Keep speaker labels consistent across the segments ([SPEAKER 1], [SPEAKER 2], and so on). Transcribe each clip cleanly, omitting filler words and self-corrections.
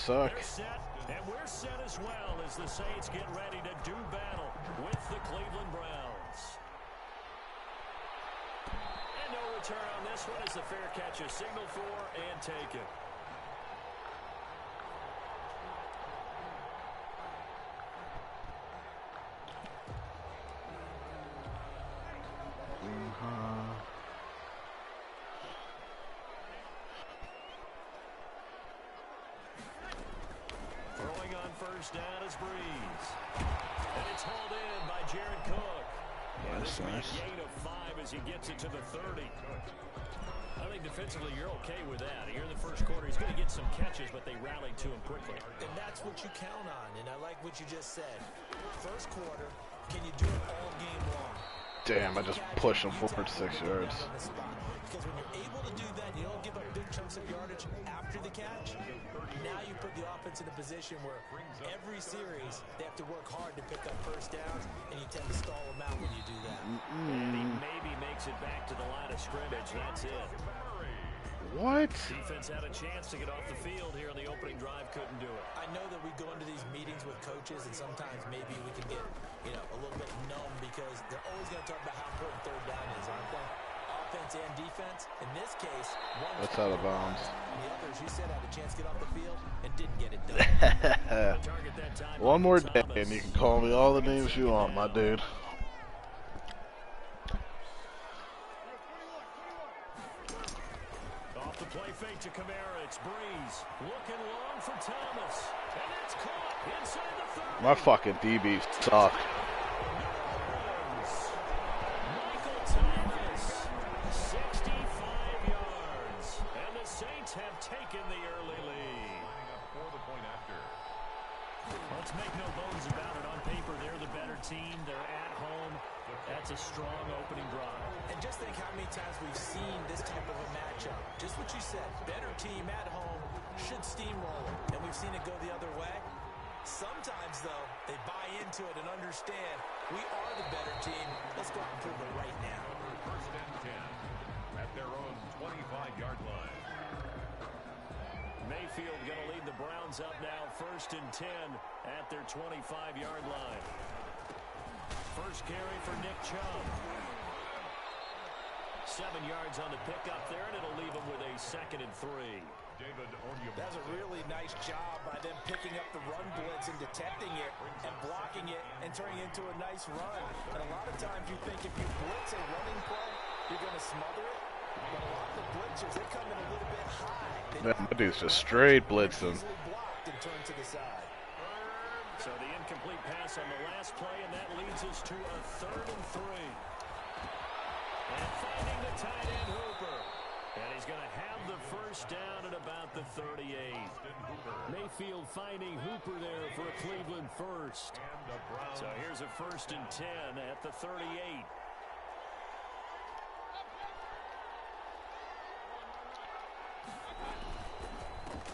[SPEAKER 1] suck.
[SPEAKER 2] They're set, and we're set as well as the Saints get ready to do battle with the Cleveland Browns. And no return on this one as the fair catch is signaled for and taken. Throwing on first down is Breeze. And it's hauled in by Jared Cook.
[SPEAKER 1] That's nice.
[SPEAKER 2] A gain of 5 as he gets it to the 30. I think defensively you're okay with that. Here in the first quarter, he's going to get some catches, but they rallied to him quickly.
[SPEAKER 3] And that's what you count on, and I like what you just said. First quarter, can you do it all game long?
[SPEAKER 1] Damn, I just pushed him forward 6 yards.
[SPEAKER 3] Because when you're able to do that, you don't give up big chunks of yardage after the catch. Now you put the offense in a position where every series they have to work hard to pick up first downs, and you tend to stall them out when you do that.
[SPEAKER 2] And he maybe makes it back to the line of scrimmage. That's it.
[SPEAKER 1] What?
[SPEAKER 2] Defense had a chance to get off the field here in the opening drive, couldn't do it.
[SPEAKER 3] I know that we go into these meetings with coaches, and sometimes maybe we can get, a little bit numb because they're always going to talk about how important third down is, aren't they? Offense and defense. In this case,
[SPEAKER 1] that's out of bounds.
[SPEAKER 3] The others, you said, had a chance to get off the field and didn't get it done.
[SPEAKER 1] One more day, and you can call me all the names you want, my dude.
[SPEAKER 2] Off the play fake to Kamara, it's Breeze. Looking long for Thomas. And it's caught inside the 30.
[SPEAKER 1] My fucking DBs suck.
[SPEAKER 2] Michael Thomas, 65 yards. And the Saints have taken the early lead.
[SPEAKER 4] For the point after.
[SPEAKER 2] Let's make no bones about it. On paper, they're the better team. They're at home. That's a strong opening drive.
[SPEAKER 3] And just think how many times we've seen this type of a matchup. Just what you said, better team at home should steamroll it. And we've seen it go the other way. Sometimes, though, they buy into it and understand we are the better team. Let's go out and prove it right now.
[SPEAKER 4] First and 10 at their own 25-yard line.
[SPEAKER 2] Mayfield going to lead the Browns up now, first and 10 at their 25-yard line. First carry for Nick Chubb. 7 yards on the pickup there, and it'll leave him with a 2nd and 3.
[SPEAKER 3] That's a really nice job by them picking up the run blitz and detecting it and blocking it and turning it into a nice run. And a lot of times you think if you blitz a running play, you're going to smother it. But a lot of the blitzers, they come in a little bit high.
[SPEAKER 1] That dude's just straight blitzing.
[SPEAKER 3] Blocked and turned to the side.
[SPEAKER 2] So the incomplete pass on the last play, and that leads us to a 3rd and 3. And finding the tight end Hooper. And he's going to have the first down at about the 38. Mayfield finding Hooper there for a Cleveland first. So here's a 1st and 10 at the 38.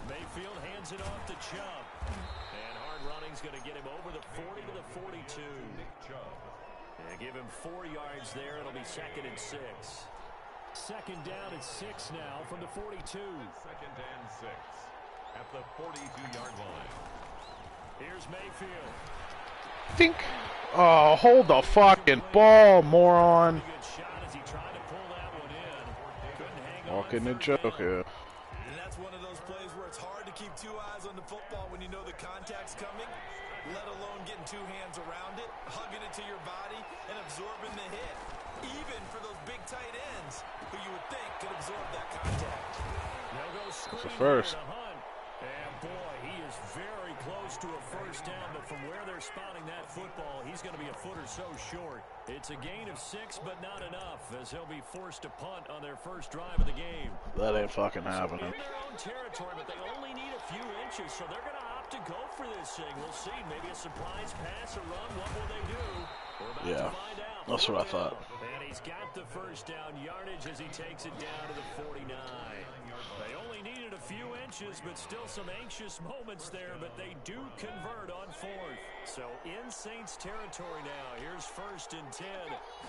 [SPEAKER 2] Mayfield hands it off to Chubb. And hard running's going to get him over the 40 to the 42. And give him 4 yards there. It'll be 2nd and 6. Second down at 6 now from the 42.
[SPEAKER 4] 2nd and 6 at the 42-yard line.
[SPEAKER 2] Here's Mayfield.
[SPEAKER 1] Think. Oh, hold the fucking ball, moron.
[SPEAKER 2] Good shot as he tried to pull that one in. Couldn't hang on.
[SPEAKER 1] Walking the joker.
[SPEAKER 3] And that's one of those plays where it's hard to keep 2 eyes on the football when you know the contact's coming, let alone getting 2 hands around it, hugging it to your body, and absorbing the hit. Even for those big tight ends who you would think could absorb that contact.
[SPEAKER 1] It's a first.
[SPEAKER 2] And boy, he is very close to a first down, but from where they're spotting that football, he's going to be a foot or so short. It's a gain of 6, but not enough, as he'll be forced to punt on their first drive of the game.
[SPEAKER 1] That ain't fucking happening.
[SPEAKER 2] In their own territory, but they only need a few inches, so they're going to opt to go for this thing. We'll see. Maybe a surprise pass or run. What will they do? We're about to find out.
[SPEAKER 1] That's what I thought.
[SPEAKER 2] And he's got the first down yardage as he takes it down to the 49. They only needed a few inches, but still some anxious moments there, but they do convert on 4th. So in Saints territory now. Here's 1st and 10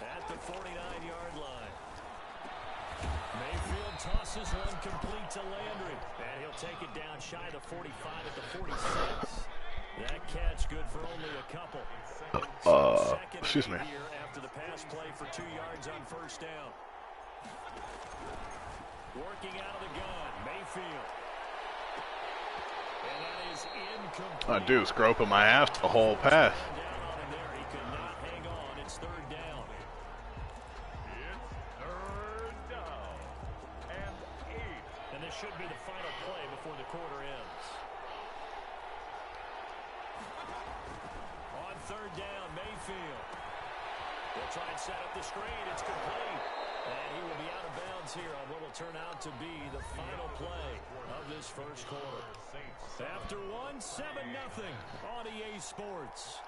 [SPEAKER 2] at the 49-yard line. Mayfield tosses one complete to Landry. And he'll take it down shy of the 45 at the 46. That catch good for only a couple.
[SPEAKER 1] Excuse me.
[SPEAKER 2] Here after the pass play for 2 yards on first down. Working out of the gun, Mayfield. And that is incomplete.
[SPEAKER 1] Dude's groping my ass the whole pass.
[SPEAKER 2] Down on him there. He could not hang on. It's third down.
[SPEAKER 4] It's third down and 8.
[SPEAKER 2] And this should be the final play before the quarter ends. On third down, Mayfield. They'll try and set up the screen. It's complete. And he will be out of bounds here on what will turn out to be the final play of this first quarter. After 1, 7-0 on EA Sports.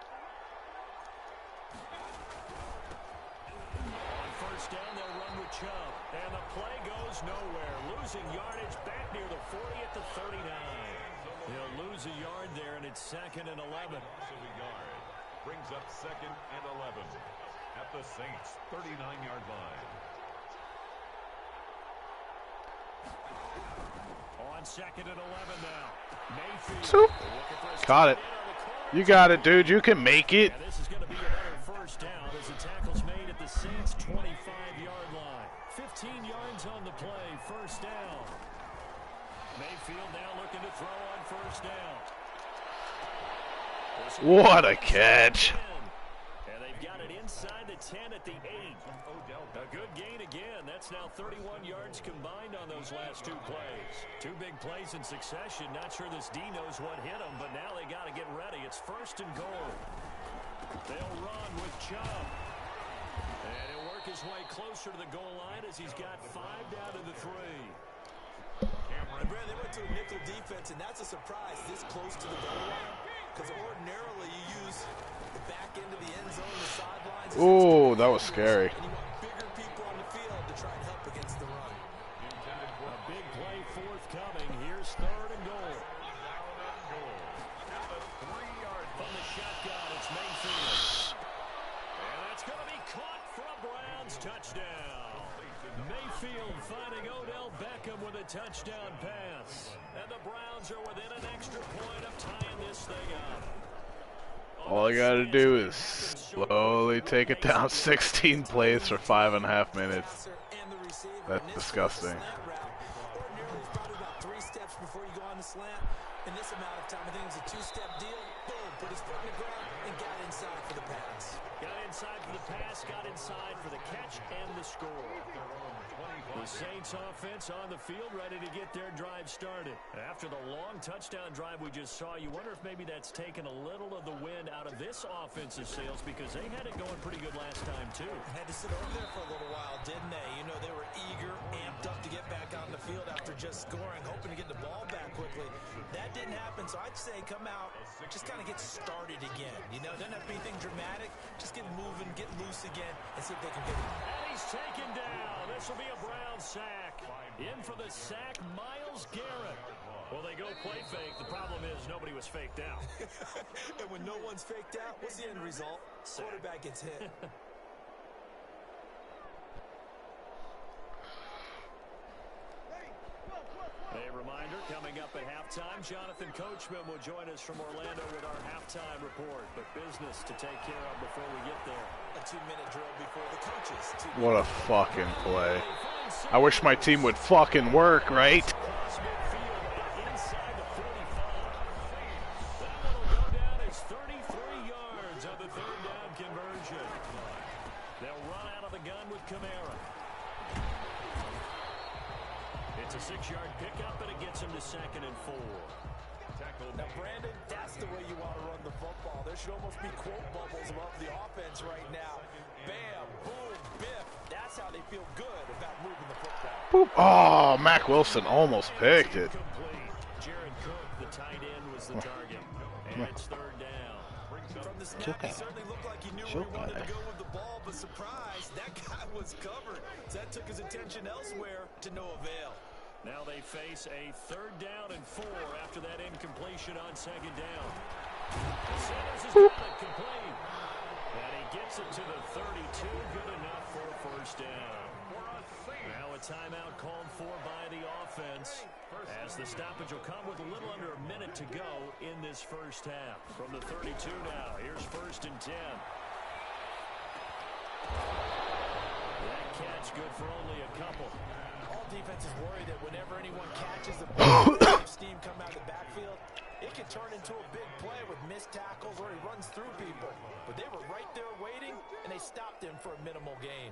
[SPEAKER 2] On first down, they'll run with Chubb. And the play goes nowhere. Losing yardage back near the 40 at the 39. He'll lose a yard there, and it's 2nd and 11.
[SPEAKER 4] Brings up 2nd and 11 at the Saints' 39-yard line.
[SPEAKER 2] On 2nd and 11 now. Mayfield.
[SPEAKER 1] Swoop. Got it. You got it, dude. You can make it.
[SPEAKER 2] And this is going to be another first down as the tackle's made at the Saints' 25-yard line. 15 yards on the play. First down. Mayfield now looking to throw on first down.
[SPEAKER 1] What a catch.
[SPEAKER 2] And they've got it inside the 10 at the 8. A good gain again. That's now 31 yards combined on those last 2 plays. 2 big plays in succession. Not sure this D knows what hit them, but now they got to get ready. It's 1st and goal. They'll run with Chubb. And he'll work his way closer to the goal line as he's got 5 down to the 3.
[SPEAKER 3] And Brad, they went to a nickel defense, and that's a surprise this close to the goal line. Because ordinarily you use the back end of the end zone, the sidelines.
[SPEAKER 1] Ooh, that was scary.
[SPEAKER 3] And you want bigger people on the field to try and help against the run.
[SPEAKER 2] A big play forthcoming. Here's 3rd and goal. From the shotgun, it's Mayfield. And that's going to be caught for a Browns touchdown. Mayfield finding Odell Beckham with a touchdown pass. And the Browns are within an extra point of tying this thing up.
[SPEAKER 1] All I gotta do is slowly take it down 16 plays for 5.5 minutes. That's disgusting.
[SPEAKER 3] Ordinarily, it's probably about 3 steps before you go on the slant. In this amount of time, I think it was a 2-step deal. Boom, put his foot in the ground and got inside for the pass.
[SPEAKER 2] Got inside for the pass, got inside for the catch and the score. The Saints offense on the field ready to get their drive started. After the long touchdown drive we just saw, you wonder if maybe that's taken a little of the wind out of this offensive sails because they had it going pretty good last time too.
[SPEAKER 3] Had to sit over there for a little while, didn't they? You know, they were eager, amped up to get back on the field after just scoring, hoping to get the ball back quickly. That didn't happen, so I'd say come out, just kind of get started again. You know, doesn't have to be anything dramatic. Just get moving, get loose again, and see if they can get it.
[SPEAKER 2] And he's taken down. This will be a Brown sack. In for the sack, Myles Garrett. Well, they go play fake. The problem is nobody was faked out.
[SPEAKER 3] And when no one's faked out, what's the end result? Quarterback gets hit.
[SPEAKER 2] A reminder, coming up at halftime, Jonathan Coachman will join us from Orlando with our halftime report. But business to take care of before we get there.
[SPEAKER 3] A 2-minute drill before the coaches.
[SPEAKER 1] What a fucking play. I wish my team would fucking work, right?
[SPEAKER 2] Across midfield and inside the 45. That one will go down as 33 yards on the 3rd down conversion. They'll run out of the gun with Kamara. It's a 6-yard pickup, and it gets him to 2nd and 4.
[SPEAKER 3] Now, Brandon, that's the way you want to run the football. There should almost be quote bubbles above the offense right now. Bam, boom, biff. That's how they feel good about moving the football.
[SPEAKER 1] Boop. Oh, Mac Wilson almost picked it.
[SPEAKER 2] Jared Cook, the tight end, was the target. And it's 3rd down.
[SPEAKER 3] From the snap, he certainly looked like he knew where he wanted to go with the ball, but surprise, that guy was covered. So that took his attention elsewhere to no avail.
[SPEAKER 2] Now they face a 3rd down and 4 after that incompletion on 2nd down. Sanders has got it complete. And he gets it to the 32. Good enough for a 1st down. Now a timeout called for by the offense, as the stoppage will come with a little under a minute to go in this first half. From the 32 now, here's 1st and 10. That catch good for only a couple.
[SPEAKER 3] All defenses worry that whenever anyone catches the ball, steam come out of the backfield, it can turn into a big play with missed tackles or he runs through people. But they were right there waiting, and they stopped him for a minimal gain.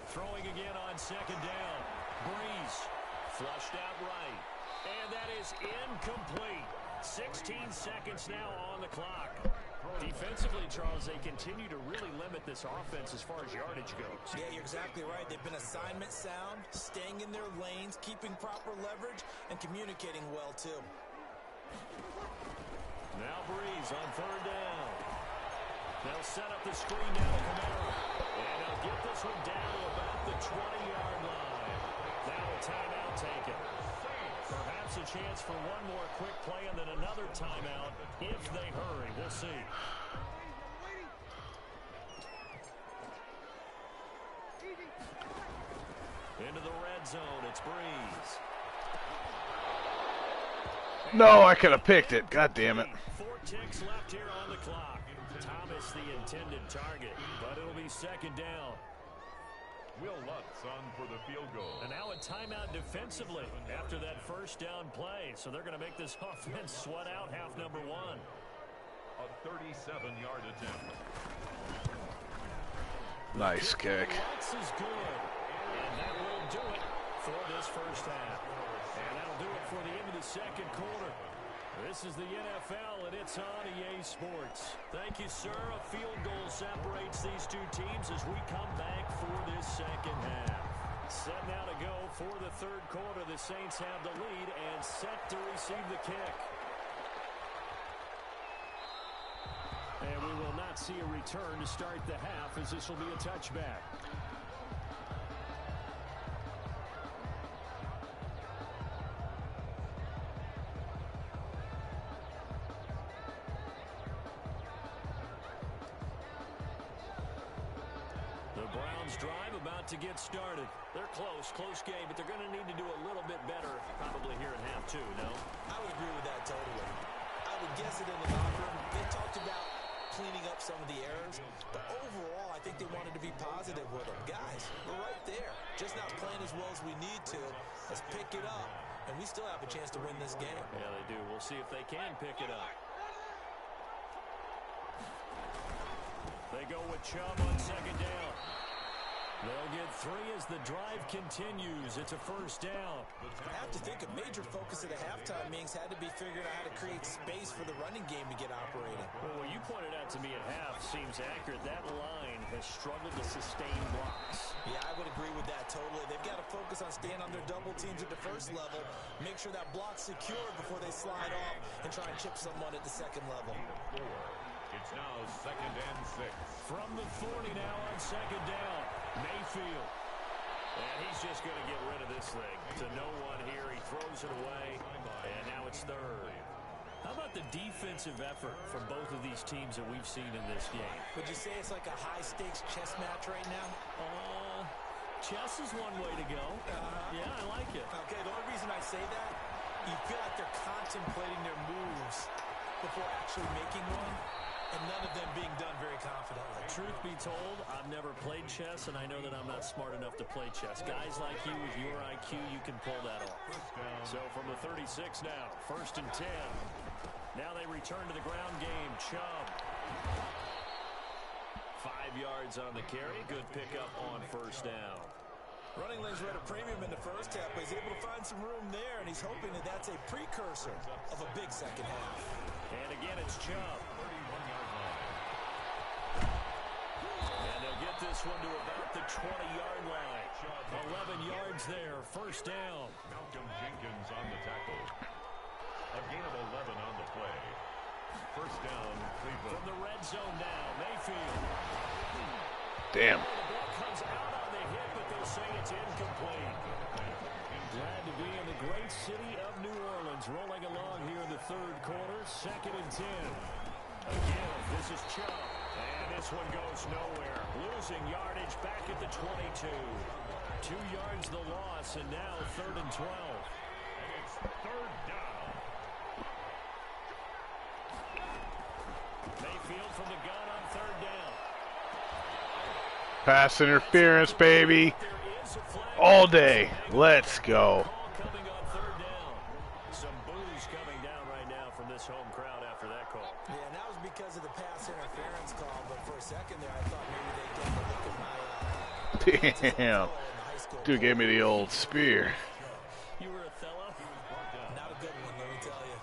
[SPEAKER 2] Throwing again on 2nd down. Breeze flushed out right. And that is incomplete. 16 seconds now on the clock. Defensively, Charles, they continue to really limit this offense as far as yardage goes.
[SPEAKER 3] Yeah, you're exactly right. They've been assignment sound, staying in their lanes, keeping proper leverage, and communicating well, too.
[SPEAKER 2] Now Breeze on 3rd down. They'll set up the screen down to Kamara. And they'll get this one down to about the 20-yard line. Now a timeout taken. Perhaps a chance for one more quick play and then another timeout if they hurry. We'll see. Into the red zone, it's Breeze.
[SPEAKER 1] No, I could have picked it. God damn it.
[SPEAKER 2] 4 ticks left here on the clock. Thomas the intended target, but it'll be 2nd down.
[SPEAKER 4] Will Lutz on for the field goal.
[SPEAKER 2] And now a timeout defensively after that 1st down play. So they're going to make this offense sweat out half number 1.
[SPEAKER 4] A 37-yard attempt.
[SPEAKER 1] Nice kick.
[SPEAKER 2] Lutz is good. And that will do it for this first half. And that'll do it for the end of the 2nd quarter. This is the NFL, and it's on EA Sports. Thank you, sir. A field goal separates these two teams as we come back for this 2nd half. Set now to go for the 3rd quarter. The Saints have the lead and set to receive the kick. And we will not see a return to start the half, as this will be a touchback. Drive about to get started. They're close game, but they're going to need to do a little bit better probably here in half 2, no?
[SPEAKER 3] I would agree with that totally. I would guess it in the locker room. They talked about cleaning up some of the errors, but overall, I think they wanted to be positive with them. Guys, we're right there. Just not playing as well as we need to. Let's pick it up, and we still have a chance to win this game.
[SPEAKER 2] Yeah, they do. We'll see if they can pick it up. They go with Chubb on 2nd down. They'll get 3 as the drive continues. It's a 1st down.
[SPEAKER 3] I have to think a major focus of the halftime meetings had to be figuring out how to create space for the running game to get operating.
[SPEAKER 2] Well, what you pointed out to me at half seems accurate. That line has struggled to sustain blocks.
[SPEAKER 3] Yeah, I would agree with that totally. They've got to focus on staying on their double teams at the 1st level, make sure that block's secured before they slide off and try and chip someone at the 2nd level.
[SPEAKER 4] It's now 2nd and 6.
[SPEAKER 2] From the 40 now on 2nd down. Mayfield. And he's just going to get rid of this thing. To no one here. He throws it away. And now it's 3rd. How about the defensive effort from both of these teams that we've seen in this game?
[SPEAKER 3] Would you say it's like a high-stakes chess match right now?
[SPEAKER 2] Chess is one way to go. Yeah, I like it.
[SPEAKER 3] Okay, the only reason I say that, you feel like they're contemplating their moves before actually making one. And none of them being done very confidently.
[SPEAKER 2] Truth be told, I've never played chess, and I know that I'm not smart enough to play chess. Guys like you with your IQ, you can pull that off. So from the 36 now, 1st and 10. Now they return to the ground game. Chubb. 5 yards on the carry. Good pickup on 1st down.
[SPEAKER 3] Running lanes were at a premium in the 1st half, but he's able to find some room there, and he's hoping that that's a precursor of a big 2nd half.
[SPEAKER 2] And again, it's Chubb. And they'll get this one to about the 20-yard line. 11 yards there, 1st down.
[SPEAKER 4] Malcolm Jenkins on the tackle. A gain of 11 on the play. 1st down, Cleveland.
[SPEAKER 2] From the red zone now, Mayfield.
[SPEAKER 1] Damn.
[SPEAKER 2] The ball comes out on the hit, but they'll say it's incomplete. Glad to be in the great city of New Orleans, rolling along here in the 3rd quarter. 2nd and 10. Again, this is Chubb. And this one goes nowhere. Losing yardage back at the 22. 2 yards the loss, and now 3rd and 12.
[SPEAKER 4] And it's 3rd down.
[SPEAKER 2] Mayfield from the gun on 3rd down.
[SPEAKER 1] Pass interference, baby. All day. Let's go.
[SPEAKER 2] Coming on 3rd down. Some boos coming down right now from this home crowd after that call.
[SPEAKER 3] Yeah, and that was because of the pass interference call, but for a second there I thought maybe they'd get a look at my
[SPEAKER 1] Damn. Dude gave me the old spear.
[SPEAKER 2] You were Othello?
[SPEAKER 3] Not a good one, let me tell you.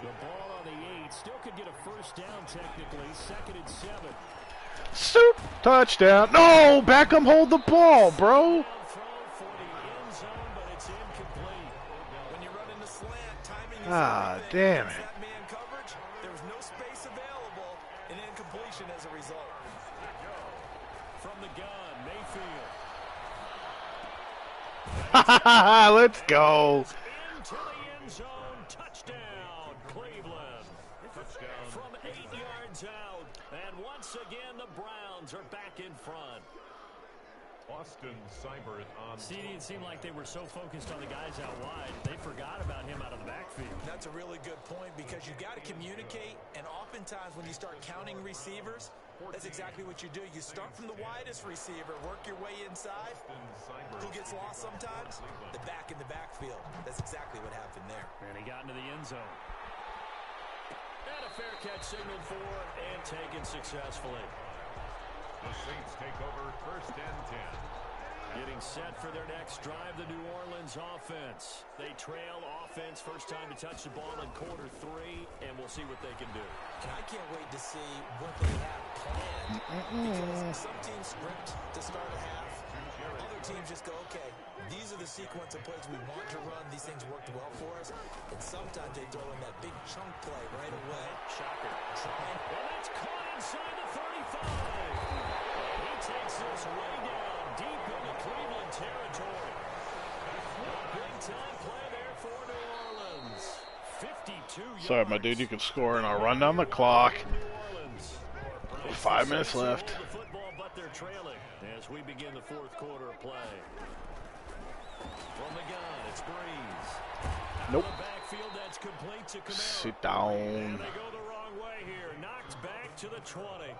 [SPEAKER 2] The ball on the 8. Still could get a 1st down technically. 2nd and 7.
[SPEAKER 1] Soup. Touchdown. No, Beckham hold the ball, bro.
[SPEAKER 3] When you run into slant, timing is
[SPEAKER 1] Damn it.
[SPEAKER 3] that man coverage, there was no space available, and incompletion as a result.
[SPEAKER 2] From the gun, Mayfield.
[SPEAKER 1] Let's go.
[SPEAKER 2] Into the end zone. Touchdown, Cleveland.
[SPEAKER 4] Touchdown.
[SPEAKER 2] From 8 yards out. And once again, the Browns are back in front.
[SPEAKER 4] Austin Seibert on.
[SPEAKER 2] See, it didn't seem like they were so focused on the guys out wide, they forgot about him out of the backfield.
[SPEAKER 3] That's a really good point because you got to communicate, and oftentimes when you start counting receivers, that's exactly what you do. You start from the widest receiver, work your way inside. Who gets lost sometimes? The back in the backfield. That's exactly what happened there.
[SPEAKER 2] And he got into the end zone. And a fair catch signaled for and taken successfully.
[SPEAKER 4] The Saints take over 1st and 10.
[SPEAKER 2] Getting set for their next drive, the New Orleans offense. They trail offense, first time to touch the ball in quarter 3, and we'll see what they can do.
[SPEAKER 3] I can't wait to see what they have planned because some teams sprint to start a half. Other teams just go, okay, these are the sequence of plays we want to run. These things worked well for us. And sometimes they throw in that big chunk play right away.
[SPEAKER 2] Shocker. And that's caught inside the 35. And he takes this way down deep into Cleveland territory. Big time play there for New Orleans. 52 yards.
[SPEAKER 1] Sorry, my dude. You can score and I'll run down the clock. 5 minutes left.
[SPEAKER 2] The football, but they're trailing as we begin the 4th quarter of play. From the gun, it's Breeze.
[SPEAKER 1] Nope.
[SPEAKER 2] Out of the backfield, that's complete to Kamara.
[SPEAKER 1] Sit down.
[SPEAKER 2] And they go the wrong way here. Knocked back to the 20.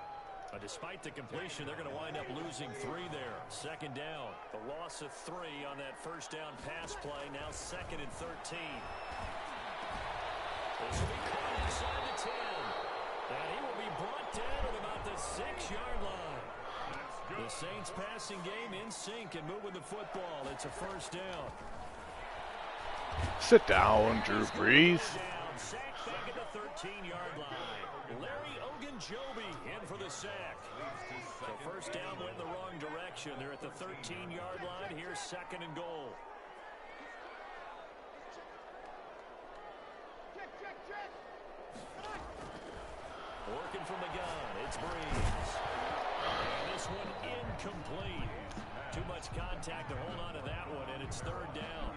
[SPEAKER 2] Despite the completion, they're going to wind up losing 3 there. 2nd down. The loss of 3 on that 1st down pass play. Now 2nd and 13. This will be caught inside the 10. And he will be brought down at about the 6-yard line. The Saints passing game in sync and moving the football. It's a 1st down.
[SPEAKER 1] Sit down, Drew Brees.
[SPEAKER 2] Sacked back at the 13-yard line. Larry Ogunjobi in for the sack. The 1st down went in the wrong direction. They're at the 13-yard line. Here's 2nd and goal. Working from the gun, it's Breeze. And this one incomplete. Too much contact to hold on to that one, and it's 3rd down.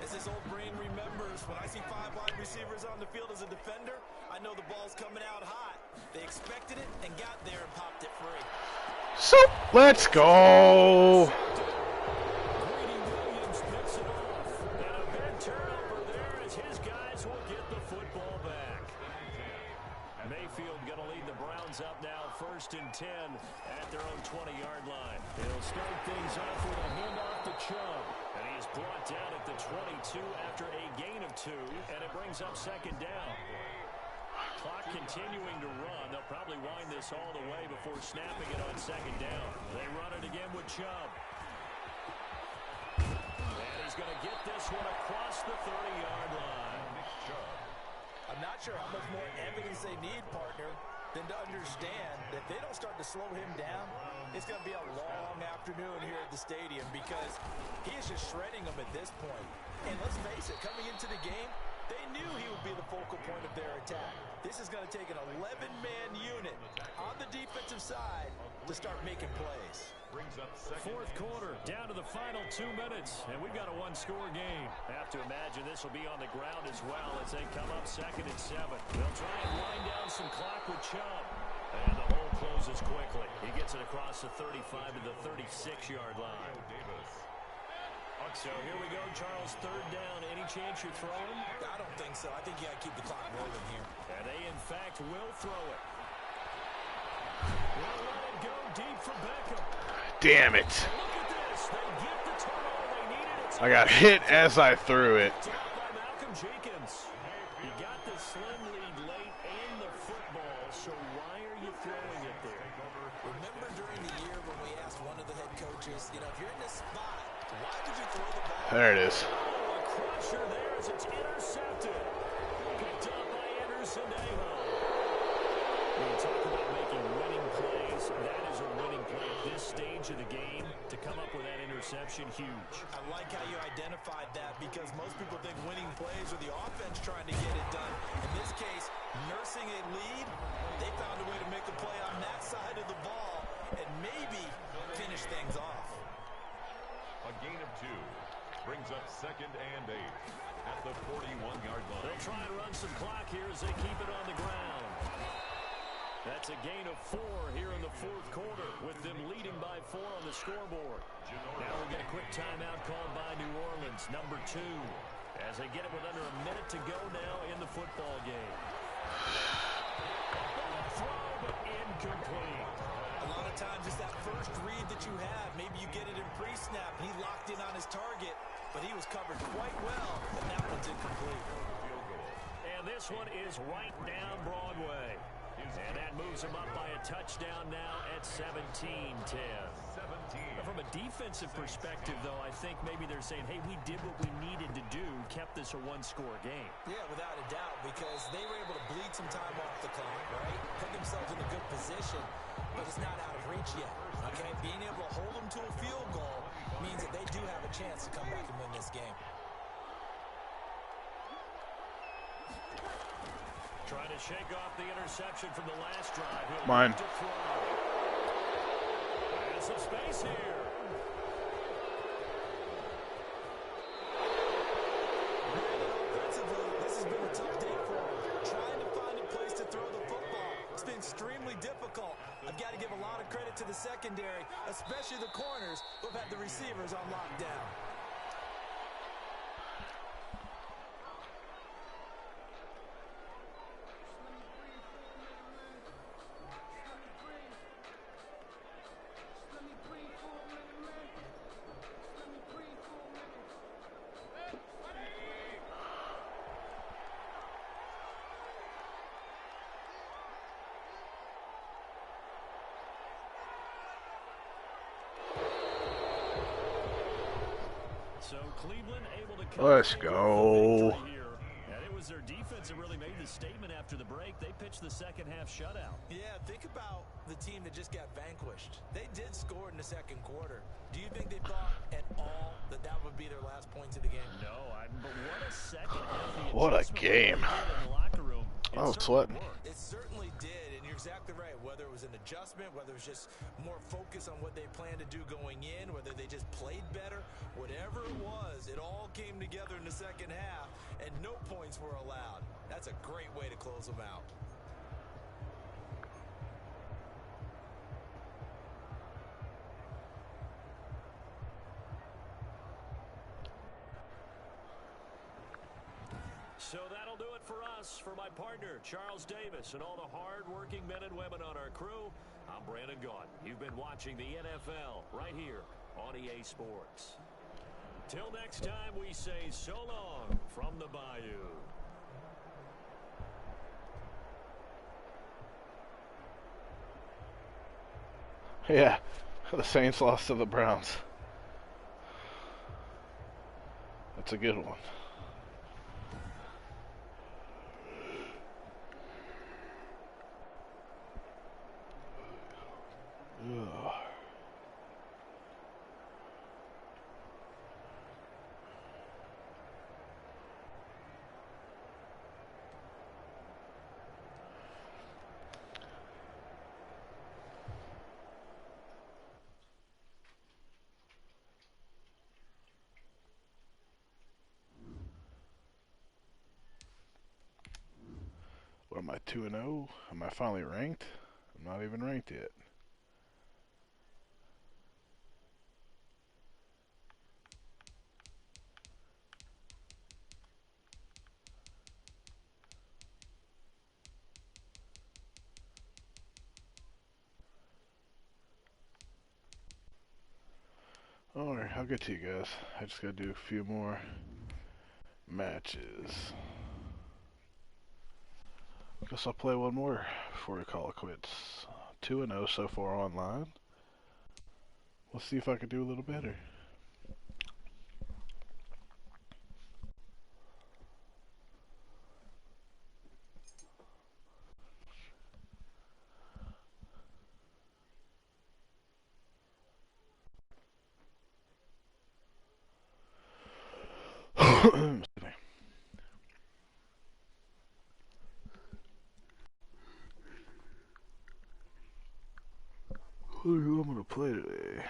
[SPEAKER 3] As this old brain remembers, when I see 5 wide receivers on the field as a defender, I know the ball's coming out hot. They expected it and got there and popped it free.
[SPEAKER 1] So, let's go.
[SPEAKER 2] Greedy Williams picks it off. And a big turnover there as his guys will get the football back. Mayfield going to lead the Browns up now 1st and 10 at their own 20-yard line. He'll start things off with a handoff to Chubb. And he is brought down at the 22 after a gain of 2. And it brings up 2nd down. Clock continuing to run. They'll probably wind this all the way before snapping it on 2nd down. They run it again with Chubb. And he's going to get this one across the 30-yard line.
[SPEAKER 3] I'm not sure how much more evidence they need, partner, than to understand that if they don't start to slow him down, it's going to be a long afternoon here at the stadium because he is just shredding them at this point. And let's face it, coming into the game, they knew he would be the focal point of their attack. This is going to take an 11-man unit on the defensive side to start making plays.
[SPEAKER 2] 4th quarter, down to the final 2 minutes, and we've got a 1-score game. Have to imagine this will be on the ground as well as they come up 2nd and 7. They'll try and wind down some clock with Chubb. And the whole closes quickly. He gets it across the 35 to the 36-yard line. So here we go, Charles, third down. Any chance you're throwing?
[SPEAKER 3] I don't think so. I think you got to keep the clock rolling here.
[SPEAKER 2] And they, in fact, will throw it. Will let it go deep for Beckham.
[SPEAKER 1] Damn it.
[SPEAKER 2] Look at this. They get the turnover they needed.
[SPEAKER 1] I got hit as I threw it.
[SPEAKER 2] By Malcolm Jenkins. You got the slim lead late and the football, so why are you throwing it there?
[SPEAKER 3] Remember during the year when we asked one of the head coaches, you know, if you're in this spot, why would you throw the ball?
[SPEAKER 1] There it is.
[SPEAKER 2] A crusher there as it's intercepted. Picked up by Anderson Aho. When you talk about making winning plays, that is a winning play at this stage of the game. To come up with that interception, huge.
[SPEAKER 3] I like how you identified that because most people think winning plays are the offense trying to get it done. In this case, nursing a lead, they found a way to make the play on that side of the ball and maybe finish things off.
[SPEAKER 4] A gain of 2 brings up 2nd and 8 at the 41-yard line.
[SPEAKER 2] They'll try and run some clock here as they keep it on the ground. That's a gain of 4 here in the fourth quarter with them leading by 4 on the scoreboard. Now we'll get a quick timeout called by New Orleans, number 2, as they get it with under a minute to go now in the football game. Throw, but incomplete.
[SPEAKER 3] A lot of times it's that first read that you have. Maybe you get it in pre-snap. He locked in on his target, but he was covered quite well, and that one's incomplete.
[SPEAKER 2] And this one is right down Broadway. And that moves him up by a touchdown now at 17-10. From a defensive perspective, though, I think maybe they're saying, hey, we did what we needed to do, kept this a one-score game.
[SPEAKER 3] Yeah, without a doubt, because they were able to bleed some time off the clock, right? Put themselves in a good position, but it's not out of reach yet, okay? Being able to hold them to a field goal means that they do have a chance to come back and win this game.
[SPEAKER 2] Trying to shake off the interception from the last drive.
[SPEAKER 1] Mine.
[SPEAKER 2] There's some space here.
[SPEAKER 3] Offensively, this has been a tough day for him. Trying to find a place to throw the football. It's been extremely difficult. I've got to give a lot of credit to the secondary, especially the corners who've had the receivers on lockdown.
[SPEAKER 2] So Cleveland able to
[SPEAKER 1] Let's go.
[SPEAKER 2] And it was their defense that really made the statement after the break. They pitched the second half shutout.
[SPEAKER 3] Yeah, think about the team that just got vanquished. They did score in the second quarter. Do you think they thought at all that that would be their last points of the game?
[SPEAKER 2] No, but what a second half.
[SPEAKER 1] What a game.
[SPEAKER 2] In the locker room.
[SPEAKER 1] I was sweating.
[SPEAKER 3] It certainly did, and you're exactly right. Whether it was an adjustment, whether it was just more focus on what they planned to do going in, whether they just played better, whatever it was, it all came together in the second half, and no points were allowed. That's a great way to close them out.
[SPEAKER 2] So that'll do it for us. For my partner, Charles Davis, and all the hard-working men and women on our crew, I'm Brandon Gaudin. You've been watching the NFL right here on EA Sports. Till next time, we say so long from the Bayou.
[SPEAKER 1] Yeah, the Saints lost to the Browns. That's a good one. Ugh. What am I, 2-0? Am I finally ranked? I'm not even ranked yet. Alright, I'll get to you guys. I just gotta do a few more matches. Guess I'll play one more before we call it quits. 2-0 so far online. We'll see if I can do a little better. Who I'm gonna play today?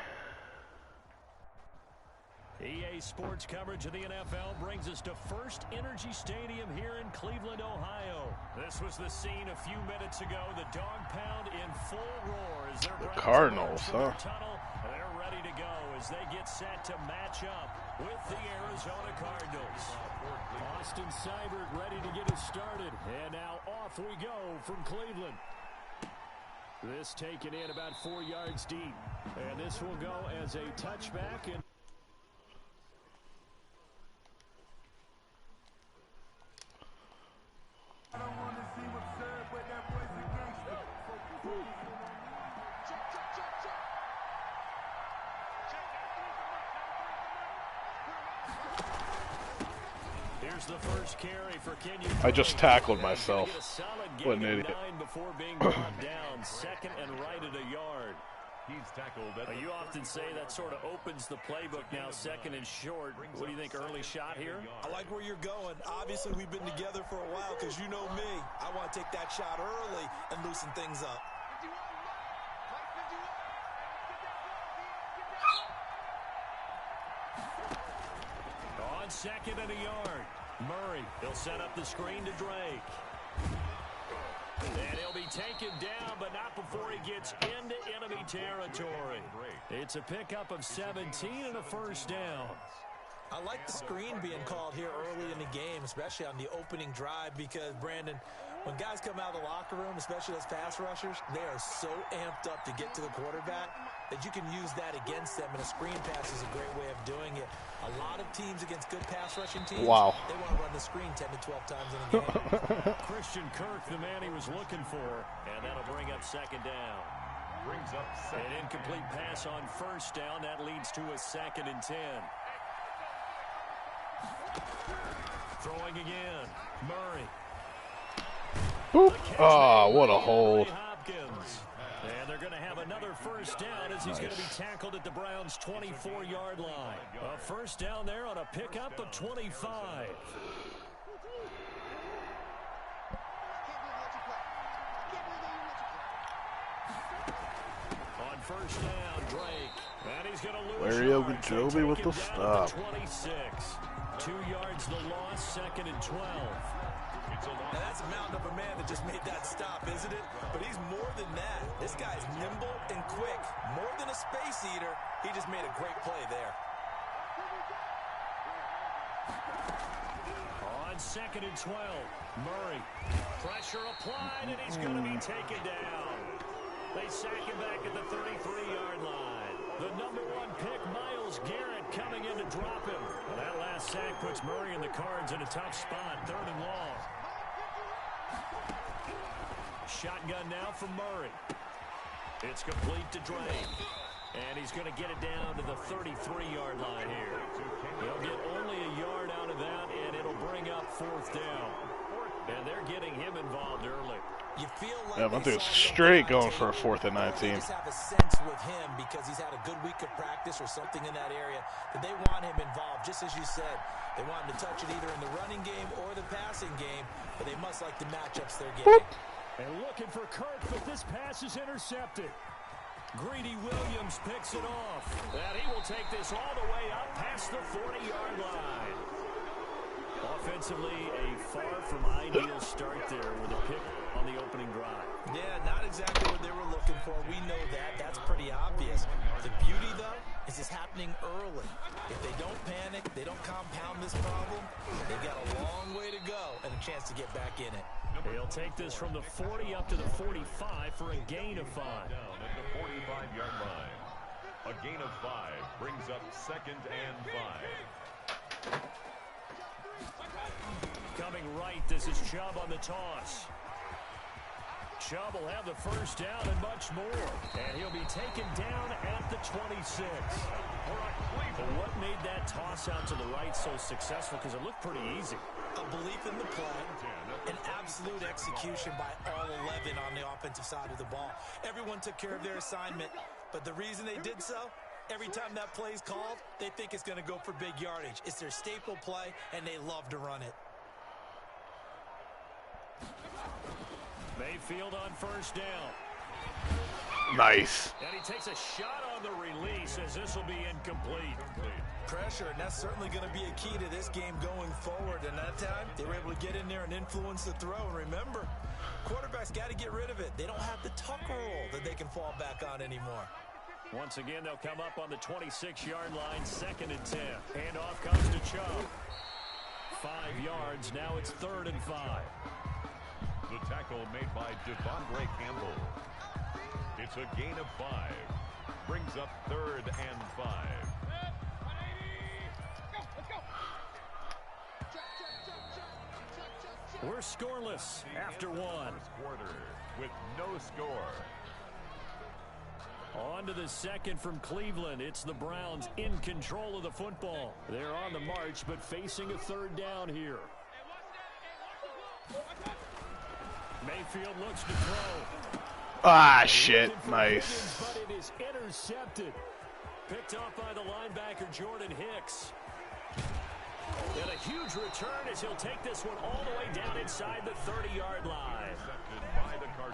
[SPEAKER 2] EA Sports coverage of the NFL brings us to First Energy Stadium here in Cleveland, Ohio. This was the scene a few minutes ago. The dog pound in full roar as their
[SPEAKER 1] Cardinals, huh?
[SPEAKER 2] Tunnel. They're ready to go as they get set to match up with the Arizona Cardinals. Austin Seibert ready to get us started. And now off we go from Cleveland. This taken in about 4 yards deep. And this will go as a touchback. And
[SPEAKER 5] I don't want to see what's served, but that boy's a gangster.
[SPEAKER 2] here's the first carry for Kenyon.
[SPEAKER 1] I just tackled myself. What an
[SPEAKER 2] What
[SPEAKER 1] idiot.
[SPEAKER 2] Before being brought down, second and right at a yard.
[SPEAKER 4] He's tackled at
[SPEAKER 2] You often say that sort of opens the playbook now, second and short. What do you think, early shot here?
[SPEAKER 3] I like where you're going. Obviously, we've been together for a while because you know me. I want to take that shot early and loosen things up.
[SPEAKER 2] On second and a yard. Murray, he'll set up the screen to Drake. And he'll be taken down, but not before he gets into enemy territory. It's a pickup of 17 and a first down.
[SPEAKER 3] I like the screen being called here early in the game, especially on the opening drive, because, Brandon, when guys come out of the locker room, especially those pass rushers, they are so amped up to get to the quarterback that you can use that against them, and a screen pass is a great way of doing it. A lot of teams against good pass rushing teams, they want to run the screen 10 to 12 times in a game.
[SPEAKER 2] Christian Kirk, the man he was looking for, and that'll bring up second down.
[SPEAKER 4] brings up second.
[SPEAKER 2] An incomplete pass on first down. That leads to a 2nd and 10. Throwing again. Murray.
[SPEAKER 1] Oh, what a hold.
[SPEAKER 2] And they're going to have another first down as he's going to be tackled at the Browns' 24-yard line. A first down there on a pickup of 25. On first down, Drake. And he's going to lose
[SPEAKER 1] Larry
[SPEAKER 2] yards.
[SPEAKER 1] Ogunjobi with the stop.
[SPEAKER 2] 26. 2 yards the loss, 2nd and 12.
[SPEAKER 3] Now that's a mountain of a man that just made that stop, isn't it? But he's more than that. This guy's nimble and quick. More than a space eater, he just made a great play there.
[SPEAKER 2] On 2nd and 12, Murray. Pressure applied, and he's going to be taken down. They sack him back at the 33-yard line. The #1 pick, Myles Garrett, coming in to drop him. Well, that last sack puts Murray and the Cards in a tough spot, 3rd and long. Shotgun now from Murray. It's complete to Drake. And he's going to get it down to the 33-yard line here. He'll get only a yard out of that, and it'll bring up 4th down. And they're getting him involved early.
[SPEAKER 3] You feel like
[SPEAKER 1] Yeah, I think it's straight going for a 4th and 19.
[SPEAKER 3] They just have a sense with him because he's had a good week of practice or something in that area that they want him involved. Just as you said, they want him to touch it either in the running game or the passing game, but they must like the matchups they're getting.
[SPEAKER 2] And looking for Kirk, but this pass is intercepted. Greedy Williams picks it off. And he will take this all the way up past the 40-yard line. Offensively, a far from ideal start there with a pick on the opening drive.
[SPEAKER 3] Yeah, not exactly what they were looking for. We know that. That's pretty obvious. The beauty, though, is it's happening early. If they don't panic, they don't compound this problem, they've got a long way to go and a chance to get back in it.
[SPEAKER 2] He'll take this from the 40 up to the 45 for a gain of 5.
[SPEAKER 4] Down at the 45-yard line. A gain of 5 brings up 2nd and 5.
[SPEAKER 2] Coming right, this is Chubb on the toss. Chubb will have the first down and much more. And he'll be taken down at the 26. But what made that toss out to the right so successful? Because it looked pretty easy.
[SPEAKER 3] A belief in the play, an absolute execution by all 11 on the offensive side of the ball. Everyone took care of their assignment, but the reason they did so, every time that play is called, they think it's going to go for big yardage. It's their staple play, and they love to run it.
[SPEAKER 2] Mayfield on first down.
[SPEAKER 1] Nice.
[SPEAKER 2] And he takes a shot on the release as this will be incomplete.
[SPEAKER 3] Pressure, and that's certainly going to be a key to this game going forward. And that time, they were able to get in there and influence the throw. And remember, quarterbacks got to get rid of it. They don't have the tuck rule that they can fall back on anymore.
[SPEAKER 2] Once again, they'll come up on the 26-yard line, 2nd and 10. Handoff comes to Chubb. 5 yards, now it's 3rd and 5.
[SPEAKER 4] The tackle made by Devondre Campbell. It's a gain of 5. Brings up 3rd and 5.
[SPEAKER 2] We're scoreless after 1.
[SPEAKER 4] First quarter with no score.
[SPEAKER 2] On to the 2nd from Cleveland. It's the Browns in control of the football. They're on the march, but facing a 3rd down here. Mayfield looks to throw.
[SPEAKER 1] Ah, shit. Nice.
[SPEAKER 2] But it is intercepted. Picked off by the linebacker, Jordan Hicks. And a huge return as he'll take this one all the way down inside the 30-yard line.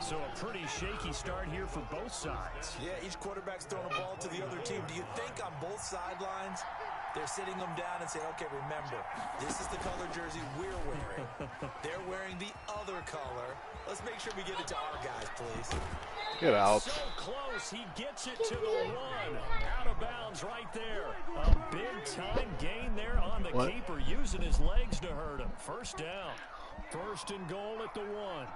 [SPEAKER 2] So a pretty shaky start here for both sides.
[SPEAKER 3] Yeah, each quarterback's throwing a ball to the other team. Do you think on both sidelines they're sitting them down and saying, okay, remember, this is the color jersey we're wearing. They're wearing the other color. Let's make sure we get it to our guys, please.
[SPEAKER 1] Get out.
[SPEAKER 2] So close. He gets it to the 1. Out of bounds right there. A big-time gain there on the keeper, using his legs to hurt him. First down. 1st and goal at the 1.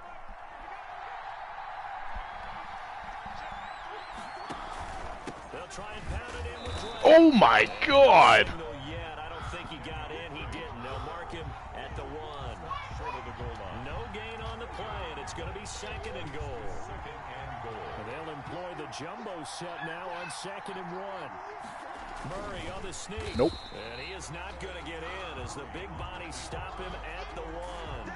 [SPEAKER 2] They'll try and pound it in with Drake.
[SPEAKER 1] Oh, my God.
[SPEAKER 2] Yet. I don't think he got in. He didn't. They'll mark him at the 1.
[SPEAKER 4] Short of the goal line.
[SPEAKER 2] No gain on the play, and it's going to be 2nd and goal.
[SPEAKER 4] 2nd and goal.
[SPEAKER 2] And they'll employ the jumbo set now on 2nd and 1. Murray on the sneak.
[SPEAKER 1] Nope.
[SPEAKER 2] And he is not going to get in as the big bodies stop him at the 1.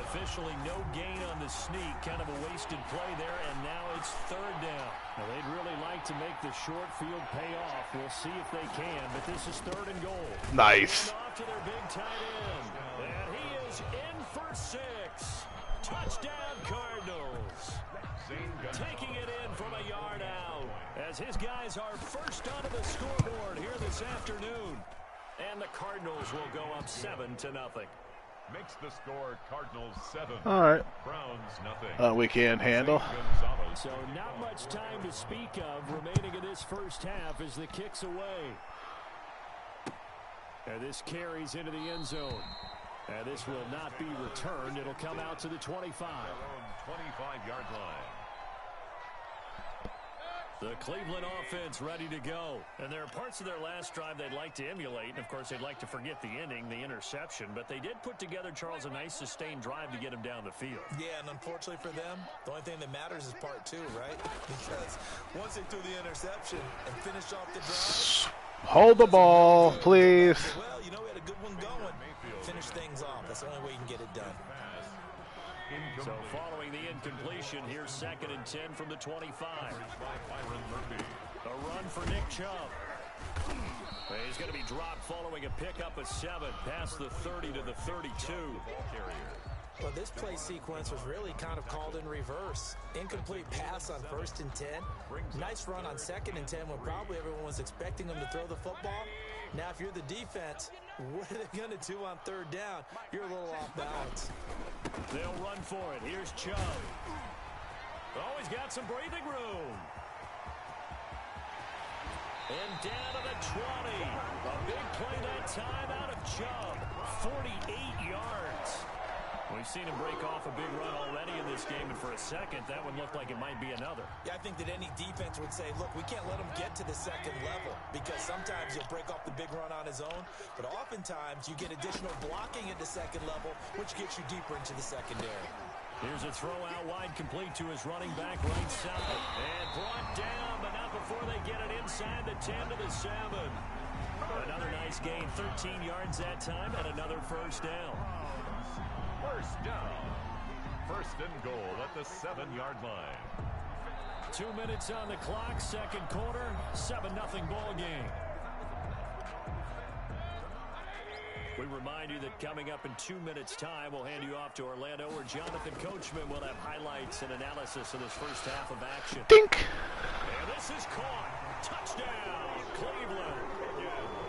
[SPEAKER 2] Officially no gain on the sneak. Kind of a wasted play there, and now it's 3rd down. Now they'd really like to make the short field pay off. We'll see if they can, but this is 3rd and goal.
[SPEAKER 1] Nice.
[SPEAKER 2] Off to their big tight end. And he is in for 6. Touchdown, Cardinals. Taking it in from a yard out as his guys are first onto the scoreboard here this afternoon. And the Cardinals will go up 7-0.
[SPEAKER 4] Makes the score Cardinals 7.
[SPEAKER 1] All right.
[SPEAKER 4] Browns 0.
[SPEAKER 1] We can't handle.
[SPEAKER 2] So not much time to speak of remaining in this first half as the kick's away. And this carries into the end zone. And this will not be returned. It'll come out to the 25.
[SPEAKER 4] 25-yard line.
[SPEAKER 2] The Cleveland offense ready to go. And there are parts of their last drive they'd like to emulate. And, of course, they'd like to forget the ending, the interception. But they did put together, Charles, a nice sustained drive to get him down the field.
[SPEAKER 3] Yeah, and unfortunately for them, the only thing that matters is part 2, right? Because once they threw the interception and finished off the drive.
[SPEAKER 1] Hold the ball, please.
[SPEAKER 3] Well, you know, we had a good one going. Finish things off. That's the only way you can get it done.
[SPEAKER 2] So following the incompletion, here's 2nd and 10 from the 25. A run for Nick Chubb. He's going to be dropped following a pickup of 7 past the 30 to the 32.
[SPEAKER 3] Well, this play sequence was really kind of called in reverse. Incomplete pass on 1st and 10. Nice run on 2nd and 10 when probably everyone was expecting them to throw the football. Now, if you're the defense, what are they going to do on 3rd down? You're a little off balance.
[SPEAKER 2] They'll run for it. Here's Chubb. Oh, he's got some breathing room. And down to the 20. A big play that time out of Chubb. 48 yards. We've seen him break off a big run already in this game, and for a second, that one looked like it might be another.
[SPEAKER 3] Yeah, I think that any defense would say, look, we can't let him get to the 2nd level, because sometimes he'll break off the big run on his own, but oftentimes you get additional blocking at the 2nd level, which gets you deeper into the secondary.
[SPEAKER 2] Here's a throw out wide, complete to his running back right side. And brought down, but not before they get it inside the 10 to the 7. Another nice gain, 13 yards that time, and another 1st down.
[SPEAKER 4] 1st down. 1st and goal at the 7-yard line.
[SPEAKER 2] 2 minutes on the clock, 2nd quarter, 7-0 ball game. We remind you that coming up in 2 minutes' time, we'll hand you off to Orlando, where Jonathan Coachman will have highlights and analysis of this first half of action.
[SPEAKER 1] Dink!
[SPEAKER 2] And this is caught. Touchdown, Cleveland.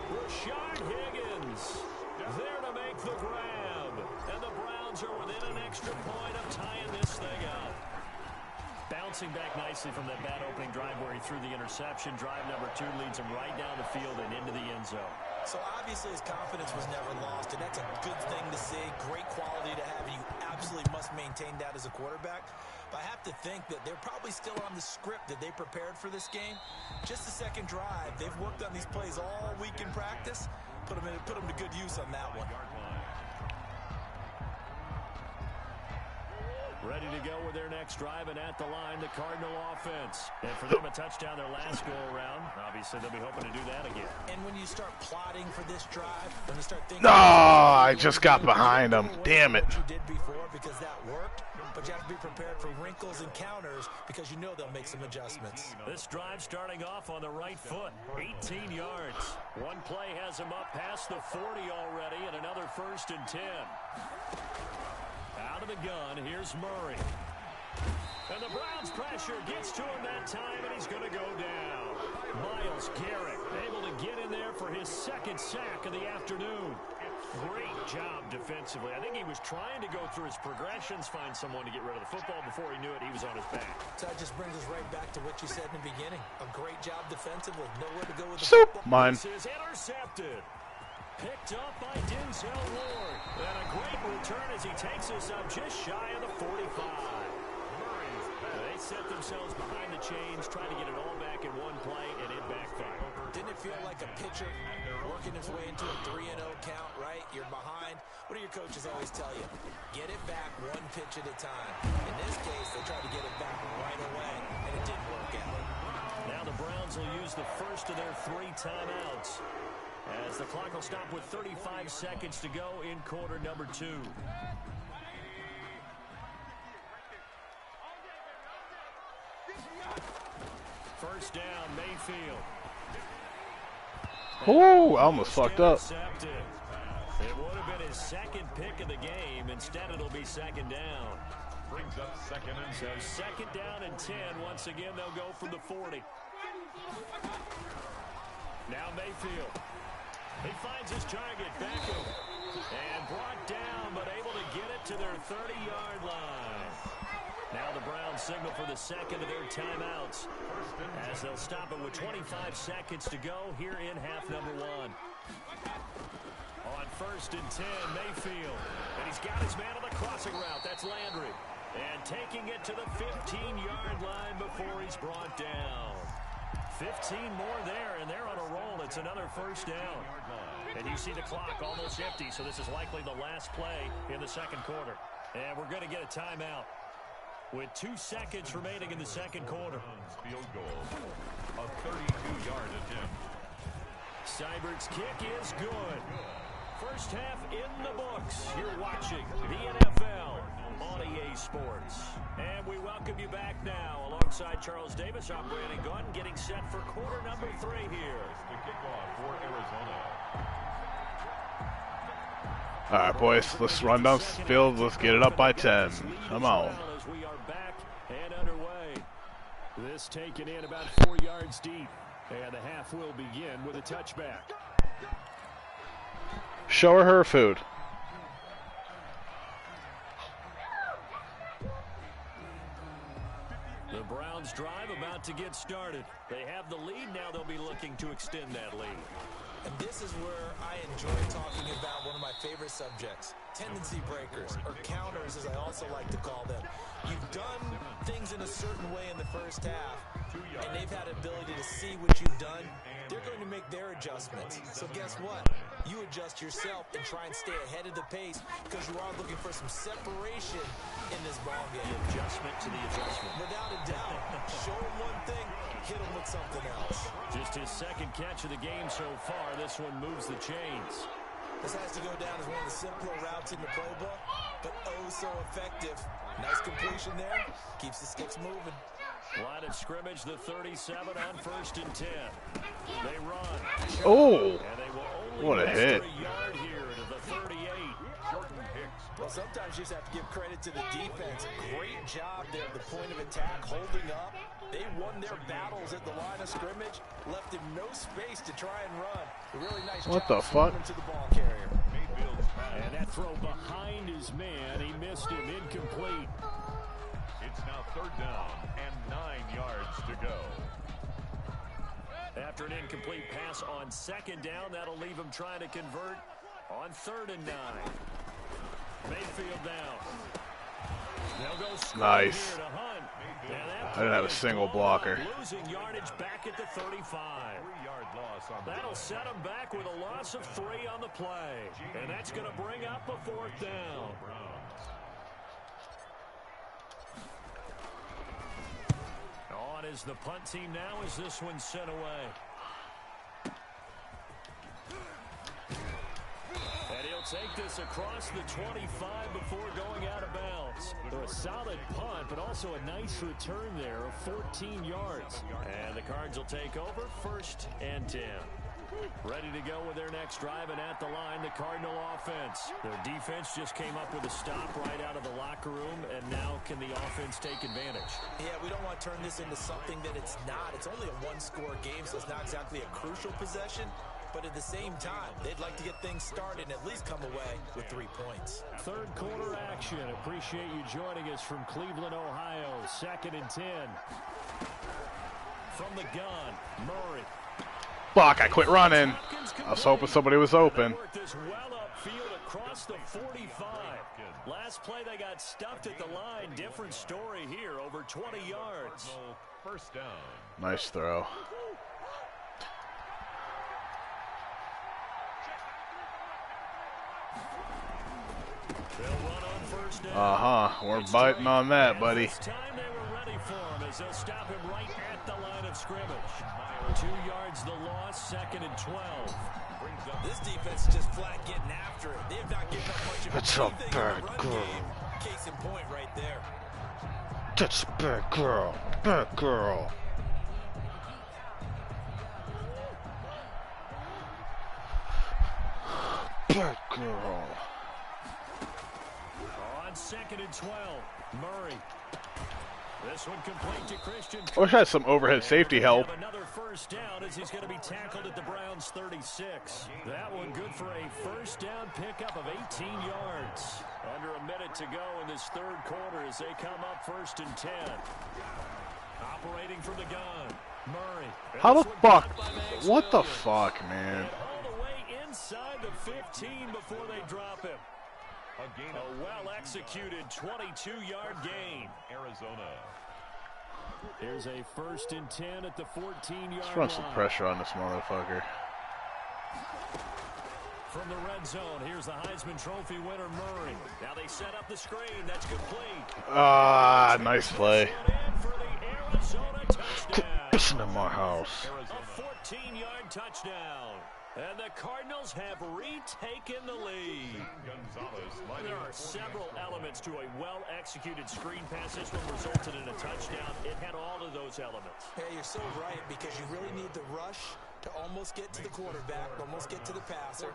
[SPEAKER 2] Rashard Higgins there to make the grab. And the Browns are within an extra point of tying this thing up. Bouncing back nicely from that bad opening drive where he threw the interception. Drive number 2 leads him right down the field and into the end zone.
[SPEAKER 3] So obviously his confidence was never lost, and that's a good thing to see. Great quality to have, and you absolutely must maintain that as a quarterback. But I have to think that they're probably still on the script that they prepared for this game. Just the 2nd drive. They've worked on these plays all week in practice. Put them to good use on that one.
[SPEAKER 2] Ready to go with their next drive, and at the line, the Cardinal offense. And for them, a touchdown their last go-around. Obviously, they'll be hoping to do that again.
[SPEAKER 3] And when you start plotting for this drive, when you start thinking...
[SPEAKER 1] No, I just got behind him. Damn it.
[SPEAKER 3] What you did before, because that worked, but you have to be prepared for wrinkles and counters because you know they'll make some adjustments.
[SPEAKER 2] This drive starting off on the right foot, 18 yards. One play has him up past the 40 already, and another 1st and 10. Out of the gun, here's Murray. And the Browns pressure gets to him that time, and he's going to go down. Myles Garrett able to get in there for his 2nd sack of the afternoon. Great job defensively. I think he was trying to go through his progressions, find someone to get rid of the football. Before he knew it, he was on his back.
[SPEAKER 3] So that just brings us right back to what you said in the beginning. A great job defensively. Nowhere to go with the
[SPEAKER 1] Soup.
[SPEAKER 3] football.
[SPEAKER 1] Mine.
[SPEAKER 2] This is intercepted. Picked up by Denzel Ward. And a great return as he takes us up just shy of the 45. They set themselves behind the chains, trying to get it all back in one play, and it backfired.
[SPEAKER 3] Didn't it feel like a pitcher working his way into a 3-0 count, right? You're behind. What do your coaches always tell you? Get it back one pitch at a time. In this case, they tried to get it back right away, and it didn't work out.
[SPEAKER 2] Now the Browns will use the first of their 3 timeouts, as the clock will stop with 35 seconds to go in quarter number 2. First down, Mayfield.
[SPEAKER 1] Ooh, I almost fucked up.
[SPEAKER 2] It would have been his 2nd pick of the game. Instead, it'll be 2nd down.
[SPEAKER 4] Brings up 2nd and 10.
[SPEAKER 2] So 2nd down and 10. Once again, they'll go from the 40. Now Mayfield. He finds his target, Beckham. And brought down, but able to get it to their 30-yard line. Now the Browns signal for the 2nd of their timeouts, as they'll stop it with 25 seconds to go here in half number 1. On 1st and 10, Mayfield. And he's got his man on the crossing route. That's Landry. And taking it to the 15-yard line before he's brought down. 15 more there, and they're on a roll. It's another 1st down. And you see the clock almost empty, so this is likely the last play in the 2nd quarter. And we're going to get a timeout with 2 seconds remaining in the 2nd quarter.
[SPEAKER 4] Field goal. A 32-yard attempt.
[SPEAKER 2] Seibert's kick is good. First half in the books. You're watching the NFL on EA Sports. And we welcome you back now alongside Charles Davis. I'm Brandon Gordon, getting set for quarter number 3 here.
[SPEAKER 4] The kickoff for Arizona.
[SPEAKER 1] All right, boys, let's run down field. Let's get it up by 10. Come on.
[SPEAKER 2] As we are back and underway. This taken in about 4 yards deep. And the half will begin with a touchback.
[SPEAKER 1] Show her food.
[SPEAKER 2] The Browns drive about to get started. They have the lead. Now they'll be looking to extend that lead.
[SPEAKER 3] And this is where I enjoy talking about one of my favorite subjects, tendency breakers, or counters as I also like to call them. You've done things in a certain way in the first half, and they've had ability to see what you've done. They're going to make their adjustments. So guess what? You adjust yourself and try and stay ahead of the pace because you are looking for some separation in this ballgame.
[SPEAKER 2] The adjustment to the adjustment.
[SPEAKER 3] Without a doubt. Show him one thing, hit him with something else.
[SPEAKER 2] Just his second catch of the game so far. This one moves the chains.
[SPEAKER 3] This has to go down as one of the simpler routes in the playbook, but oh so effective. Nice completion there. Keeps the sticks moving.
[SPEAKER 2] Line of scrimmage, the 37 on 1st and 10. They run.
[SPEAKER 1] Oh,
[SPEAKER 2] And they will only
[SPEAKER 1] what a hit.
[SPEAKER 2] a yard here to the 38.
[SPEAKER 3] Well, sometimes you just have to give credit to the defense. Great job there at the point of attack, holding up. They won their battles at the line of scrimmage, left him no space to try and run. A really nice
[SPEAKER 1] What
[SPEAKER 3] job
[SPEAKER 1] the fuck?
[SPEAKER 3] to the ball carrier.
[SPEAKER 2] And that throw behind his man, he missed him, incomplete.
[SPEAKER 4] It's now 3rd down and 9 yards to go.
[SPEAKER 2] After an incomplete pass on 2nd down, that'll leave him trying to convert on 3rd and 9. Mayfield down. They'll go
[SPEAKER 1] Nice.
[SPEAKER 2] here to Hunt.
[SPEAKER 1] I didn't have a single blocker.
[SPEAKER 2] Losing yardage back at the 35.
[SPEAKER 4] 3-yard loss on the
[SPEAKER 2] That'll set him back with a loss of 3 on the play. And that's going to bring up a 4th down. On is the punt team now as this one's sent away. And he'll take this across the 25 before going out of bounds. So a solid punt, but also a nice return there of 14 yards. And the Cards will take over 1st and 10. Ready to go with their next drive, and at the line, the Cardinal offense. Their defense just came up with a stop right out of the locker room, and now can the offense take advantage?
[SPEAKER 3] Yeah, we don't want to turn this into something that it's not. It's only a one-score game, so it's not exactly a crucial possession. But at the same time, they'd like to get things started and at least come away with 3 points.
[SPEAKER 2] 3rd quarter action. Appreciate you joining us from Cleveland, Ohio. 2nd and 10. From the gun, Murray.
[SPEAKER 1] Fuck, I quit running. I was hoping somebody was open.
[SPEAKER 2] Worked this well upfield across the 45. Last play they got stuffed at the line. Different story here, over 20 yards.
[SPEAKER 4] 1st down.
[SPEAKER 1] Nice throw.
[SPEAKER 2] They'll run on 1st down.
[SPEAKER 1] We're biting on that, buddy.
[SPEAKER 2] This time they were ready for him as they'll stop him right at the line of scrimmage. 2 yards the loss, 2nd and 12.
[SPEAKER 3] This defense is just flat getting after it. They have not given up much of
[SPEAKER 1] That's a
[SPEAKER 3] anything in the
[SPEAKER 1] bad
[SPEAKER 3] run
[SPEAKER 1] girl.
[SPEAKER 3] game. Case in point right there.
[SPEAKER 1] That's a bad girl. Bad girl. Bad girl.
[SPEAKER 2] On 2nd and 12, Murray. This one complete to Christian.
[SPEAKER 1] I wish I had some overhead safety help.
[SPEAKER 2] Another 1st down as he's going to be tackled at the Browns 36. That one good for a 1st down pickup of 18 yards. Under a minute to go in this 3rd quarter as they come up 1st and 10. Operating from the gun, Murray.
[SPEAKER 1] How the
[SPEAKER 2] This one
[SPEAKER 1] fuck?
[SPEAKER 2] caught by Max
[SPEAKER 1] What the
[SPEAKER 2] Williams.
[SPEAKER 1] fuck, man?
[SPEAKER 2] And all the way inside the 15 before they drop him. A well-executed 22-yard gain.
[SPEAKER 4] Arizona.
[SPEAKER 2] Here's a 1st and 10 at the 14-yard line.
[SPEAKER 1] Let's run some pressure on this motherfucker.
[SPEAKER 2] From the red zone, here's the Heisman Trophy winner, Murray. Now they set up the screen. That's complete.
[SPEAKER 1] Nice play.
[SPEAKER 2] In for the Arizona touchdown.
[SPEAKER 1] Listen to my house.
[SPEAKER 2] A 14-yard touchdown. And the Cardinals have retaken the lead. There are several elements to a well-executed screen pass. This one resulted in a touchdown. It had all of those elements.
[SPEAKER 3] Yeah, you're so right, because you really need the rush to almost get to the quarterback, almost get to the passer.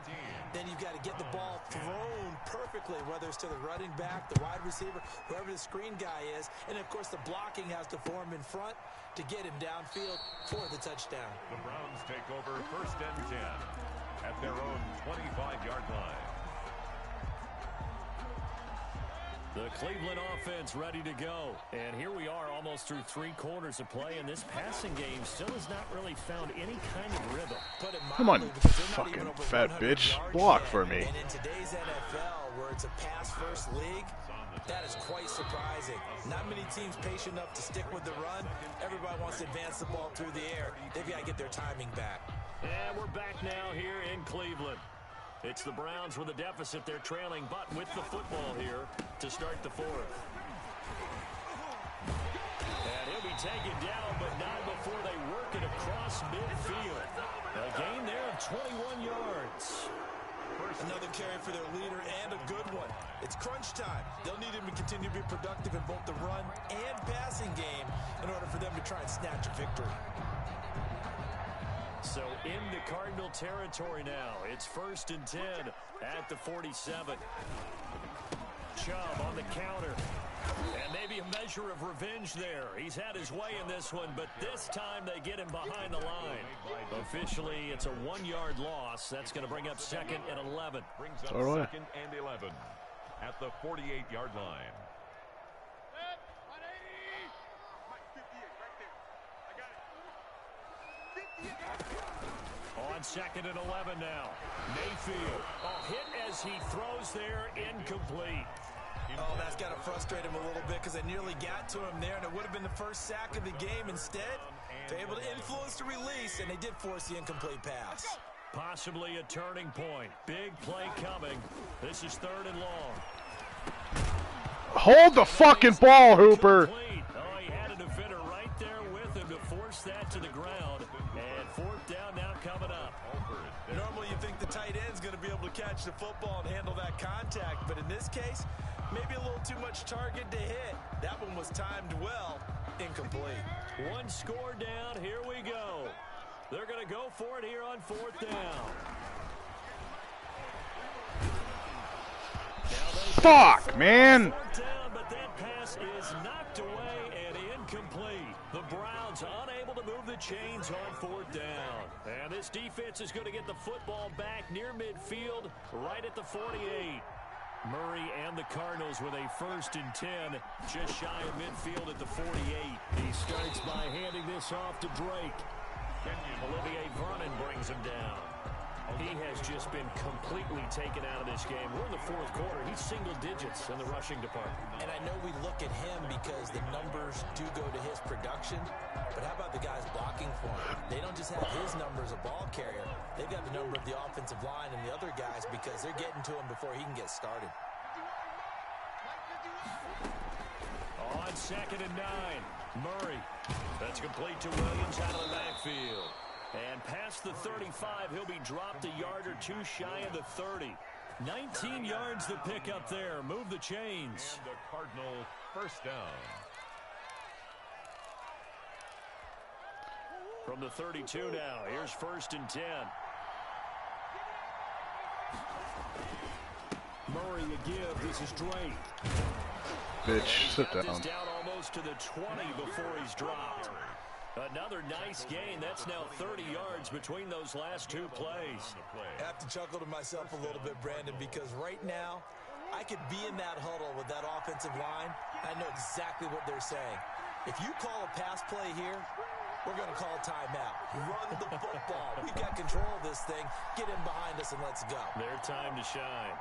[SPEAKER 3] Then you've got to get the ball thrown perfectly, whether it's to the running back, the wide receiver, whoever the screen guy is. And, of course, the blocking has to form in front to get him downfield for the touchdown.
[SPEAKER 4] The Browns take over 1st and 10 at their own 25-yard line.
[SPEAKER 2] The Cleveland offense ready to go. And here we are almost through 3 quarters of play, and this passing game still has not really found any kind of rhythm.
[SPEAKER 1] Come on, fucking fat bitch. Block for me.
[SPEAKER 3] And in today's NFL, where it's a pass-first league, that is quite surprising. Not many teams patient enough to stick with the run. Everybody wants to advance the ball through the air. They've got to get their timing back.
[SPEAKER 2] And we're back now here in Cleveland. It's the Browns with a deficit. They're trailing, but with the football here to start the 4th. And he'll be taken down, but not before they work it across midfield. A gain there of 21 yards.
[SPEAKER 3] Another carry for their leader, and a good one. It's crunch time. They'll need him to continue to be productive in both the run and passing game in order for them to try and snatch a victory.
[SPEAKER 2] So into Cardinal territory now. It's 1st and 10 at the 47. Chubb on the counter. And maybe a measure of revenge there. He's had his way in this one, but this time they get him behind the line. Officially, it's a 1-yard loss. That's going to bring up 2nd and 11.
[SPEAKER 4] Brings up 2nd and 11 at the 48-yard line.
[SPEAKER 2] On 2nd and 11 now. Mayfield. Hit as he throws there, incomplete.
[SPEAKER 3] Oh, that's got to frustrate him a little bit because they nearly got to him there, and it would have been the first sack of the game. Instead, they're able to influence the release, and they did force the incomplete pass.
[SPEAKER 2] Possibly a turning point. Big play coming. This is 3rd and long.
[SPEAKER 1] Hold the fucking ball, Hooper.
[SPEAKER 2] Oh, he had a defender right there with him to force that to the ground. And 4th down now coming up.
[SPEAKER 3] Normally you think the tight end's going to be able to catch the football and handle that contact, but in this case, maybe a little too much target to hit. That one was timed well. Incomplete.
[SPEAKER 2] 1 score down. Here we go. They're going to go for it here on 4th down.
[SPEAKER 1] Fuck, man.
[SPEAKER 2] 4th down, but that pass is knocked away and incomplete. The Browns unable to move the chains on 4th down. And this defense is going to get the football back near midfield, right at the 48. Murray and the Cardinals with a 1st and 10, just shy of midfield at the 48. He starts by handing this off to Drake. Olivier Vernon brings him down. He has just been completely taken out of this game. We're in the 4th quarter. He's single digits in the rushing department.
[SPEAKER 3] And I know we look at him because the numbers do go to his production, but how about the guys blocking for him? They don't just have his number as a ball carrier. They've got the number of the offensive line and the other guys because they're getting to him before he can get started.
[SPEAKER 2] On 2nd and 9, Murray. That's complete to Williams out of the backfield. And past the 35, he'll be dropped a yard or 2 shy of the 30. 19 yards to pick up there. Move the chains.
[SPEAKER 4] And the Cardinal 1st down.
[SPEAKER 2] From the 32 now, here's 1st and 10. Murray a give. This is Drake.
[SPEAKER 1] Bitch, sit down.
[SPEAKER 2] He's down almost to the 20 before he's dropped. Another nice gain. That's now 30 yards between those last 2 plays.
[SPEAKER 3] I have to chuckle to myself a little bit, Brandon, because right now I could be in that huddle with that offensive line. I know exactly what they're saying. If you call a pass play here, we're going to call a timeout. Run the football. We've got control of this thing. Get in behind us and let's go.
[SPEAKER 2] Their time to shine.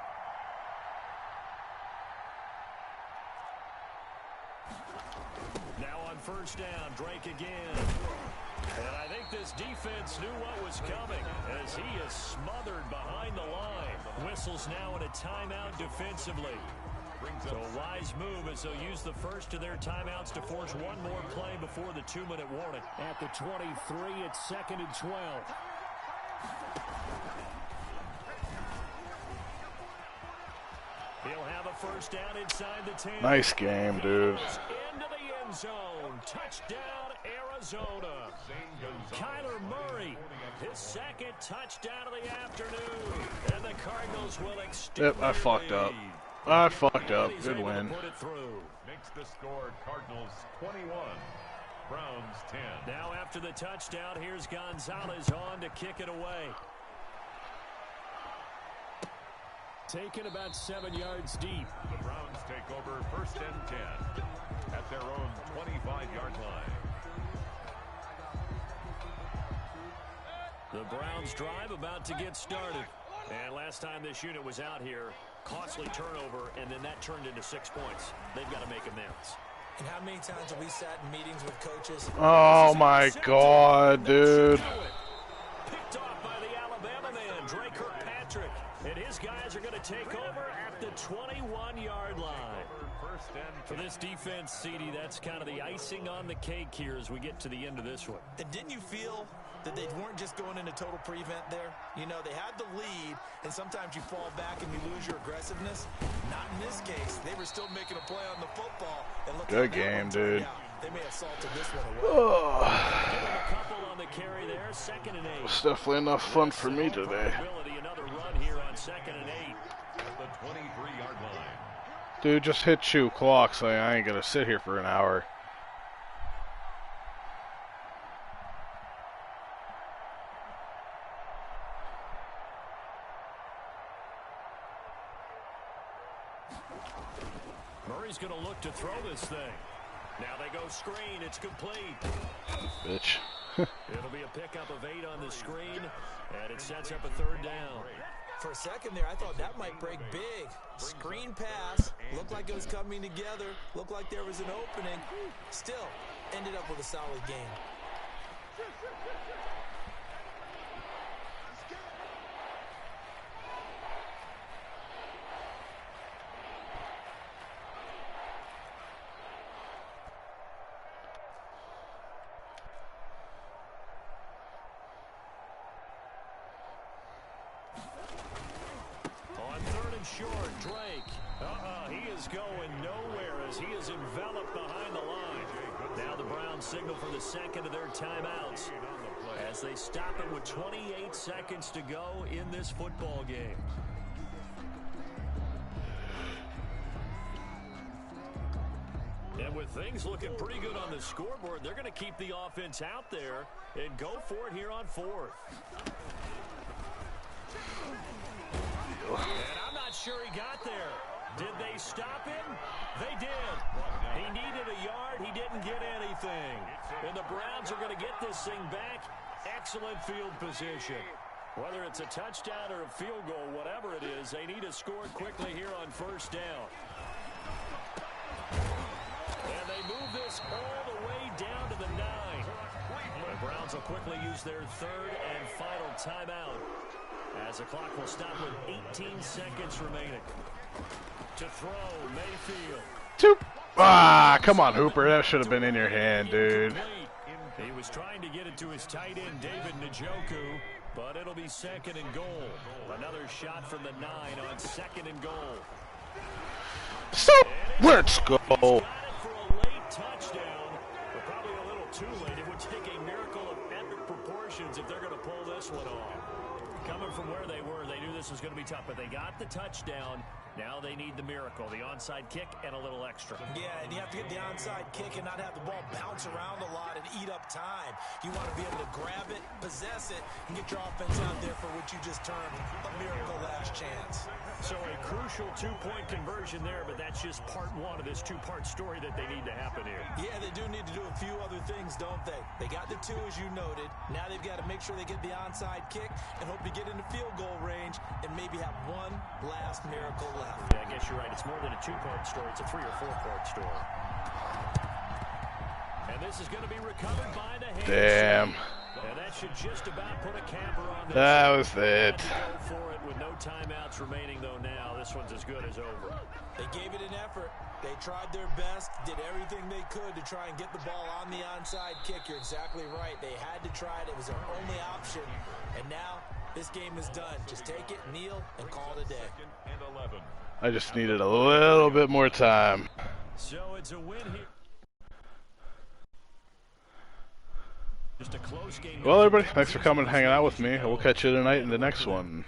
[SPEAKER 2] Now on 1st down, Drake again. And I think this defense knew what was coming as he is smothered behind the line. Whistles now in a timeout defensively. So a wise move as they'll use the first of their timeouts to force one more play before the 2-minute warning. At the 23, it's 2nd and 12. He'll have a 1st down inside the 10.
[SPEAKER 1] Nice game, dude.
[SPEAKER 2] Into the end zone. Touchdown, Arizona. Kyler Murray His second touchdown of the afternoon. And the Cardinals will extend.
[SPEAKER 1] Yep, I fucked up. I fucked up. Good win.
[SPEAKER 4] Makes the score Cardinals 21, Browns 10.
[SPEAKER 2] Now after the touchdown, here's Gonzalez on to kick it away. Taken about 7 yards deep.
[SPEAKER 4] The Browns take over 1st and 10 at their own 25-yard line.
[SPEAKER 2] The Browns drive about to get started. And last time this unit was out here, costly turnover, and then that turned into 6 points. They've got to make amends.
[SPEAKER 3] And how many times have we sat in meetings with coaches?
[SPEAKER 1] Oh my god, dude.
[SPEAKER 2] Picked off by the Alabama man, Dre Kirkpatrick. And his guys are going to take over at the 21-yard line. For this defense, CD, that's kind of the icing on the cake here as we get to the end of this one.
[SPEAKER 3] And didn't you feel that they weren't just going into total prevent there? You know, they had the lead, and sometimes you fall back and you lose your aggressiveness. Not in this case. They were still making a play on the football. And look,
[SPEAKER 1] good game, dude.
[SPEAKER 3] They may have salted this one away.
[SPEAKER 2] A couple on the carry there, 2nd and 8.
[SPEAKER 1] It's definitely enough fun for me today.
[SPEAKER 2] Another run here on 2nd and 8.
[SPEAKER 4] At the 23-yard line.
[SPEAKER 1] Dude, just hit shoe clock, so I ain't gonna sit here for an hour.
[SPEAKER 2] Murray's going to look to throw this thing. Now they go screen. It's complete.
[SPEAKER 1] Bitch.
[SPEAKER 2] It'll be a pickup of 8 on the screen, and it sets up a 3rd down.
[SPEAKER 3] For a second there, I thought that might break big. Screen pass. Looked like it was coming together. Looked like there was an opening. Still, ended up with a solid game.
[SPEAKER 2] Short, Drake. He is going nowhere as he is enveloped behind the line. Now the Browns signal for the 2nd of their timeouts as they stop it with 28 seconds to go in this football game. And with things looking pretty good on the scoreboard, they're going to keep the offense out there and go for it here on 4th. And I'm not sure he got there. Did they stop him? They did. He needed a yard. He didn't get anything. And the Browns are going to get this thing back. Excellent field position. Whether it's a touchdown or a field goal, whatever it is, they need to score quickly here on 1st down. And they move this all the way down to the 9. The Browns will quickly use their 3rd and final timeout, as the clock will stop with 18 seconds remaining. To throw, Mayfield.
[SPEAKER 1] Ah, come on, Hooper. That should have been in your hand, dude.
[SPEAKER 2] He was trying to get it to his tight end, David Njoku, but it'll be 2nd and goal. Another shot from the 9 on 2nd and goal.
[SPEAKER 1] So, let's go.
[SPEAKER 2] Got it for a late touchdown, but probably a little too late. It would take a miracle of epic proportions if they're going to pull this one off. Coming from where they were, they knew this was going to be tough, but they got the touchdown. Now they need the miracle, the onside kick and a little extra.
[SPEAKER 3] Yeah, and you have to get the onside kick and not have the ball bounce around a lot and eat up time. You want to be able to grab it, possess it, and get your offense out there for what you just termed a miracle last chance.
[SPEAKER 2] So a crucial 2-point conversion there, but that's just part 1 of this 2-part story that they need to happen here.
[SPEAKER 3] Yeah, they do need to do a few other things, don't they? They got the 2, as you noted. Now they've got to make sure they get the onside kick and hope to get into field goal range and maybe have one last miracle left.
[SPEAKER 2] Yeah, I guess you're right. It's more than a 2-part story. It's a 3- or 4-part story. And this is going to be recovered by the hands.
[SPEAKER 1] Damn.
[SPEAKER 2] And that should just about put a camper on this.
[SPEAKER 1] That was it.
[SPEAKER 2] Go for it with no timeouts remaining, though. Now this one's as good as over.
[SPEAKER 3] They gave it an effort. They tried their best, did everything they could to try and get the ball on the onside kick. You're exactly right. They had to try it. It was their only option. And now this game is done. Just take it, kneel, and call it a day.
[SPEAKER 1] I just needed a little bit more time.
[SPEAKER 2] So it's a win here. Just a close game.
[SPEAKER 1] Well, everybody, thanks for coming and hanging out with me. We'll catch you tonight in the next one.